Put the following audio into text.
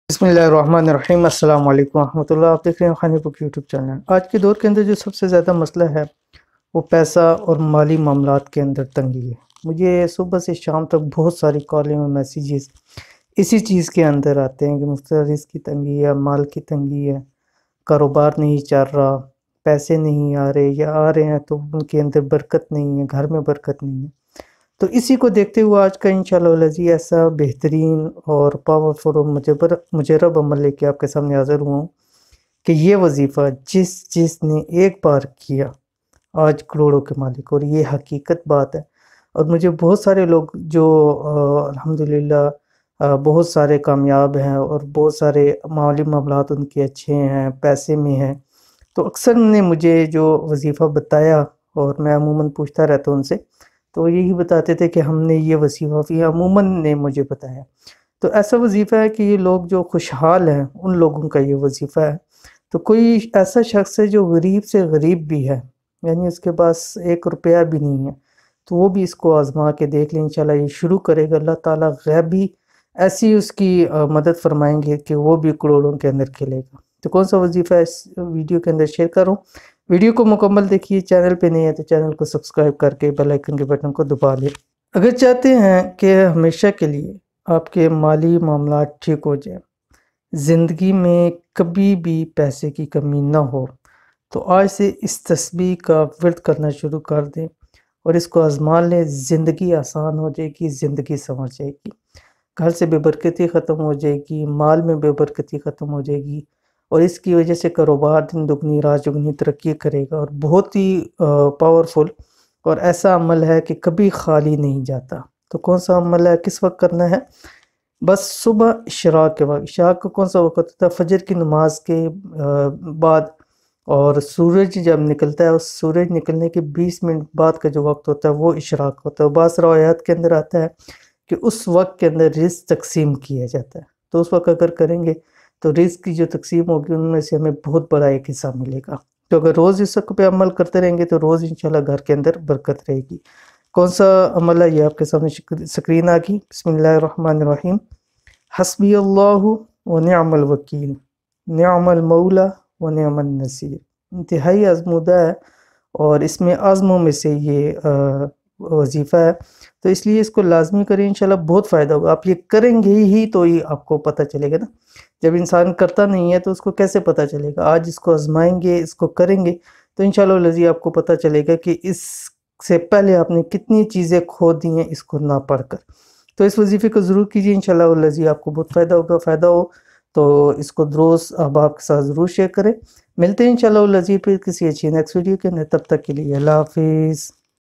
بسم اللہ الرحمن الرحیم۔ السلام علیکم ورحمۃ اللہ۔ آپ دیکھ رہے ہیں خانی بک یوٹیوب چینل۔ آج کے دور کے اندر جو سب سے زیادہ مسئلہ ہے وہ پیسہ اور مالی معاملات کے اندر تنگی ہے۔ مجھے صبح سے شام تک بہت ساری کالیں اور میسیجز اسی چیز کے اندر آتے ہیں کہ مفترض کی تنگی ہے، مال کی تنگی ہے، کاروبار نہیں چل رہا، پیسے نہیں آ رہے، یا آ رہے ہیں تو ان کے اندر برکت نہیں ہے، گھر میں برکت نہیں ہے۔ تو اسی کو دیکھتے ہوئے آج کا انشاءاللہ العزیز ایسا بہترین اور پاورفل اور مجرب عمل لے کے آپ کے سامنے حاضر ہوا ہوں کہ یہ وظیفہ جس نے ایک بار کیا آج کروڑوں کے مالک، اور یہ حقیقت بات ہے۔ اور مجھے بہت سارے لوگ جو الحمدللہ بہت سارے کامیاب ہیں اور بہت سارے مالی معاملات ان کے اچھے ہیں، پیسے میں ہیں، تو اکثر نے مجھے جو وظیفہ بتایا، اور میں عموماً پوچھتا رہتا ہوں ان سے، تو وہ یہی بتاتے تھے کہ ہم نے یہ وظیفہ عموماً نے مجھے بتایا۔ تو ایسا وظیفہ ہے کہ یہ لوگ جو خوشحال ہیں ان لوگوں کا یہ وظیفہ ہے۔ تو کوئی ایسا شخص ہے جو غریب سے غریب بھی ہے، یعنی اس کے پاس 1 روپیہ بھی نہیں ہے، تو وہ بھی اس کو آزما کے دیکھ لیں، انشاءاللہ یہ شروع کرے گا، اللہ تعالیٰ غیبی ایسی اس کی مدد فرمائیں گے کہ وہ بھی کروڑوں کے اندر کھیلے گا۔ تو کون سا وظیفہ ہے اس ویڈیو کے اندر شیئر کروں۔ ویڈیو کو مکمل دیکھیے، چینل پہ نہیں ہے تو چینل کو سبسکرائب کر کے بیل آئیکن کے بٹن کو دبا لیں۔ اگر چاہتے ہیں کہ ہمیشہ کے لیے آپ کے مالی معاملات ٹھیک ہو جائیں، زندگی میں کبھی بھی پیسے کی کمی نہ ہو، تو آج سے اس تسبیح کا ورد کرنا شروع کر دیں اور اس کو آزما لیں۔ زندگی آسان ہو جائے گی، زندگی سنور جائے گی، گھر سے بے برکتی ختم ہو جائے گی، مال میں بے برکتی ختم ہو جائے گی، اور اس کی وجہ سے کاروبار دن دگنی رات چگنی ترقی کرے گا، اور بہت ہی پاورفل اور ایسا عمل ہے کہ کبھی خالی نہیں جاتا۔ تو کون سا عمل ہے، کس وقت کرنا ہے؟ بس صبح اشراق کے وقت۔ اشراق کا کون سا وقت ہوتا ہے؟ فجر کی نماز کے بعد، اور سورج جب نکلتا ہے، اس سورج نکلنے کے 20 منٹ بعد کا جو وقت ہوتا ہے وہ اشراق ہوتا ہے۔ بعض روایات کے اندر آتا ہے کہ اس وقت کے اندر رزق تقسیم کیا جاتا ہے، تو اس وقت اگر کریں گے تو رزق کی جو تقسیم ہوگی ان میں سے ہمیں بہت بڑا ایک حصہ ملے گا۔ تو اگر روز اس وقت پہ عمل کرتے رہیں گے تو روز انشاءاللہ گھر کے اندر برکت رہے گی۔ کون سا عمل ہے یہ آپ کے سامنے سکرین آ گئی۔ بسم اللہ الرحمن الرحیم۔ حسبی اللہ و نعم الوکیل، نعم المولا و نعم النصیر۔ انتہائی آزمودہ ہے اور اس میں عزموں میں سے یہ وظیفہ ہے، تو اس لیے اس کو لازمی کریں، انشاءاللہ بہت فائدہ ہوگا۔ آپ یہ کریں گے ہی تو یہ آپ کو پتہ چلے گا نا، جب انسان کرتا نہیں ہے تو اس کو کیسے پتہ چلے گا؟ آج اس کو آزمائیں گے، اس کو کریں گے تو انشاءاللہ العزیز آپ کو پتہ چلے گا کہ اس سے پہلے آپ نے کتنی چیزیں کھو دی ہیں اس کو نہ پڑھ کر۔ تو اس وظیفے کو ضرور کیجیے، انشاءاللہ العزیز آپ کو بہت فائدہ ہوگا۔ فائدہ ہو تو اس کو درست احباب کے ساتھ ضرور شیئر کریں۔ ملتے ہیں انشاءاللہ العزیز پھر کسی اچھی نیکسٹ ویڈیو کے اندر، تب تک کے لیے اللہ حافظ۔